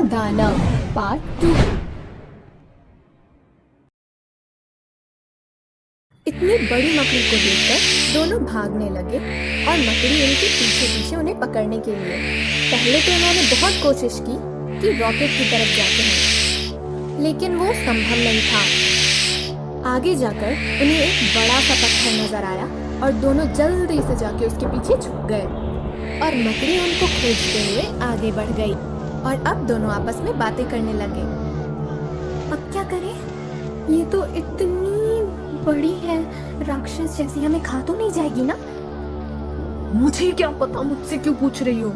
दाना पार्ट 2। इतनी बड़ी मकड़ी को देखकर दोनों भागने लगे और मकड़ी उनके पीछे पीछे उन्हें पकड़ने के लिए। पहले तो उन्होंने बहुत कोशिश की कि रॉकेट की तरफ जाते हैं, लेकिन वो संभव नहीं था। आगे जाकर उन्हें एक बड़ा सा पत्थर नजर आया और दोनों जल्दी से जाके उसके पीछे छुप गए और मकड़ी उनको खोजते हुए आगे बढ़ गई और अब दोनों आपस में बातें करने लगे। अब क्या करें? ये तो इतनी बड़ी है, राक्षस जैसी हमें खा तो नहीं जाएगी ना? मुझे क्या पता, मुझसे क्यों पूछ रही हो?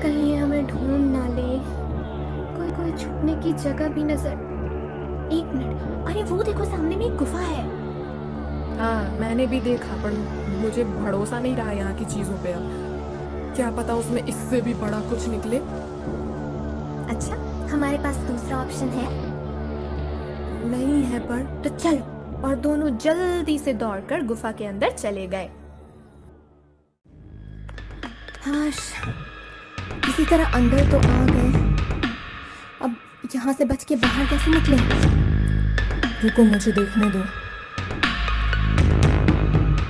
कहीं ये हमें ढूंढ ना ले। कोई छुपने की जगह भी नजर। एक मिनट, अरे वो देखो सामने में एक गुफा है। हाँ, मैंने भी देखा, पर मुझे भरोसा नहीं रहा यहाँ की चीजों पे। अब क्या पता उसमें इससे भी बड़ा कुछ निकले। अच्छा, हमारे पास दूसरा ऑप्शन है? नहीं है पर। तो चलो। और दोनों जल्दी से दौड़कर गुफा के अंदर चले गए। हाश, किसी तरह अंदर तो आ गए। अब यहाँ से बच के बाहर कैसे निकले? रुको, मुझे देखने दो।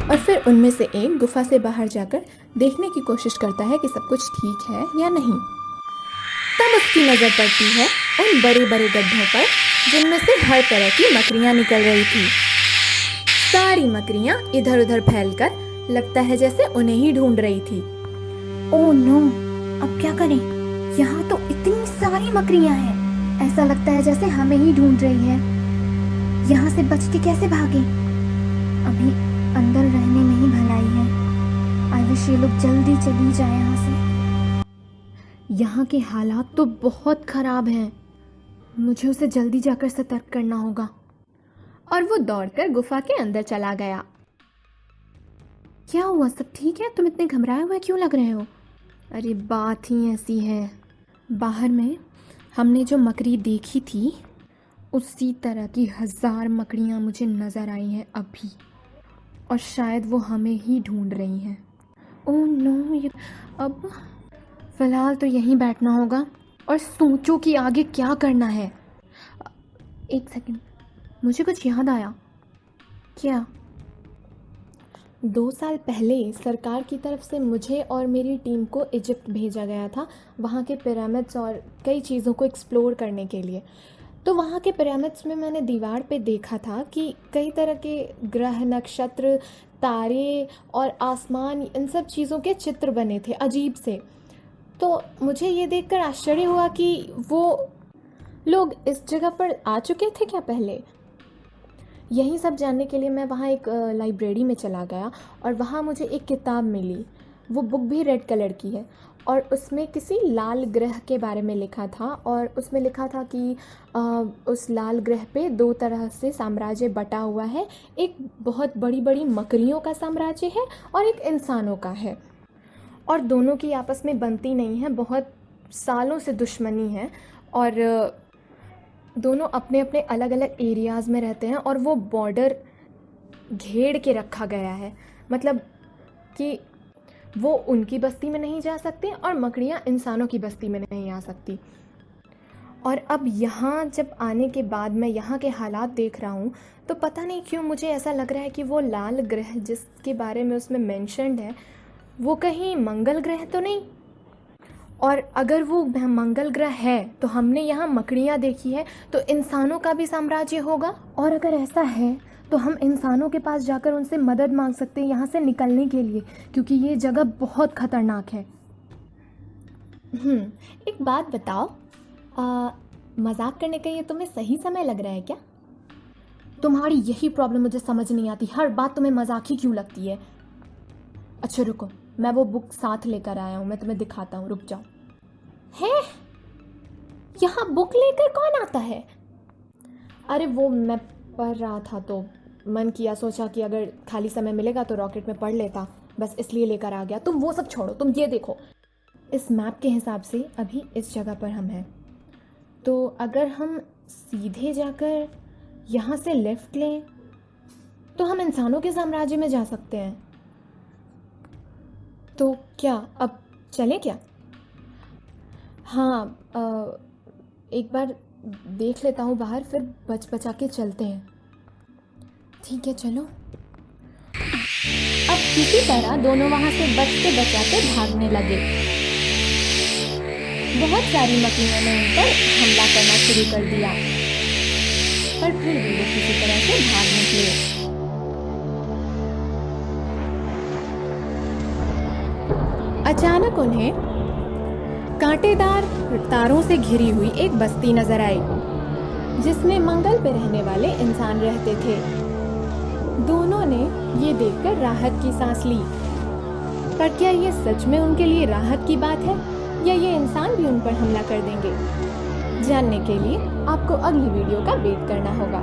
और फिर उनमें से एक गुफा से बाहर जाकर देखने की कोशिश करता है कि सब कुछ ठीक है या नहीं। तब उसकी नजर पड़ती है उन बड़े बड़े गड्ढों पर जिनमें से हर तरह की मकड़ियां निकल रही थी। सारी मकड़ियां इधर उधर फैलकर लगता है जैसे उन्हें ही ढूंढ रही थी। ओह नो, अब क्या करें? यहाँ तो इतनी सारी मकड़ियां हैं, ऐसा लगता है जैसे हमें ही ढूंढ रही है। यहाँ से बच के कैसे भागे? अभी अंदर रहने में ही भलाई है। आई विश ये लोग जल्दी चली जाए यहाँ से। यहाँ के हालात तो बहुत खराब हैं। मुझे उसे जल्दी जाकर सतर्क करना होगा। और वो दौड़कर गुफा के अंदर चला गया। क्या हुआ? सब ठीक है? तुम इतने घबराए हुए क्यों लग रहे हो? अरे बात ही ऐसी है। बाहर में हमने जो मकड़ी देखी थी उसी तरह की 1000 मकड़ियाँ मुझे नज़र आई हैं अभी, और शायद वो हमें ही ढूंढ रही हैं। ओह नो, ये अब फ़िलहाल तो यहीं बैठना होगा और सोचो कि आगे क्या करना है। एक सेकंड, मुझे कुछ याद आया। क्या? 2 साल पहले सरकार की तरफ से मुझे और मेरी टीम को इजिप्ट भेजा गया था, वहाँ के पिरामिड्स और कई चीज़ों को एक्सप्लोर करने के लिए। तो वहाँ के पिरामिड्स में मैंने दीवार पे देखा था कि कई तरह के ग्रह, नक्षत्र, तारे और आसमान, इन सब चीज़ों के चित्र बने थे अजीब से। तो मुझे ये देखकर आश्चर्य हुआ कि वो लोग इस जगह पर आ चुके थे क्या पहले। यही सब जानने के लिए मैं वहाँ एक लाइब्रेरी में चला गया और वहाँ मुझे एक किताब मिली। वो बुक भी रेड कलर की है और उसमें किसी लाल ग्रह के बारे में लिखा था, और उसमें लिखा था कि उस लाल ग्रह पे 2 तरह से साम्राज्य बटा हुआ है। एक बहुत बड़ी बड़ी मकड़ियों का साम्राज्य है और एक इंसानों का है, और दोनों की आपस में बनती नहीं है, बहुत सालों से दुश्मनी है, और दोनों अपने अपने अलग अलग एरियाज़ में रहते हैं और वो बॉर्डर घेर के रखा गया है। मतलब कि वो उनकी बस्ती में नहीं जा सकते और मकड़ियाँ इंसानों की बस्ती में नहीं आ सकती। और अब यहाँ जब आने के बाद मैं यहाँ के हालात देख रहा हूँ तो पता नहीं क्यों मुझे ऐसा लग रहा है कि वो लाल ग्रह जिसके बारे में उसमें मेंशन्ड है वो कहीं मंगल ग्रह तो नहीं। और अगर वो मंगल ग्रह है तो हमने यहाँ मकड़ियाँ देखी है, तो इंसानों का भी साम्राज्य होगा। और अगर ऐसा है तो हम इंसानों के पास जाकर उनसे मदद मांग सकते हैं यहाँ से निकलने के लिए, क्योंकि ये जगह बहुत ख़तरनाक है। एक बात बताओ, मजाक करने का ये तुम्हें सही समय लग रहा है क्या? तुम्हारी यही प्रॉब्लम मुझे समझ नहीं आती, हर बात तुम्हें मजाक ही क्यों लगती है। अच्छा रुको, मैं वो बुक साथ लेकर आया हूँ, मैं तुम्हें दिखाता हूँ, रुक जाओ। है? यहाँ बुक लेकर कौन आता है? अरे वो मैं पढ़ रहा था तो मन किया, सोचा कि अगर खाली समय मिलेगा तो रॉकेट में पढ़ लेता, बस इसलिए लेकर आ गया। तुम वो सब छोड़ो, तुम ये देखो, इस मैप के हिसाब से अभी इस जगह पर हम हैं, तो अगर हम सीधे जाकर यहाँ से लेफ़्ट लें तो हम इंसानों के साम्राज्य में जा सकते हैं। तो क्या अब चलें क्या? हाँ, एक बार देख लेता हूँ बाहर, फिर बच बचा के चलते हैं। ठीक है, चलो। अब किसी तरह दोनों वहाँ से बचते बचाते भागने लगे। बहुत सारी मकड़ियों ने उन पर हमला करना शुरू कर दिया, पर फिर भी वो किसी तरह से भाग निकले। अचानक उन्हें कांटेदार तारों से घिरी हुई एक बस्ती नजर आई, जिसमें मंगल पे रहने वाले इंसान रहते थे। दोनों ने ये देखकर राहत की सांस ली, पर क्या ये सच में उनके लिए राहत की बात है या ये इंसान भी उन पर हमला कर देंगे? जानने के लिए आपको अगली वीडियो का वेट करना होगा।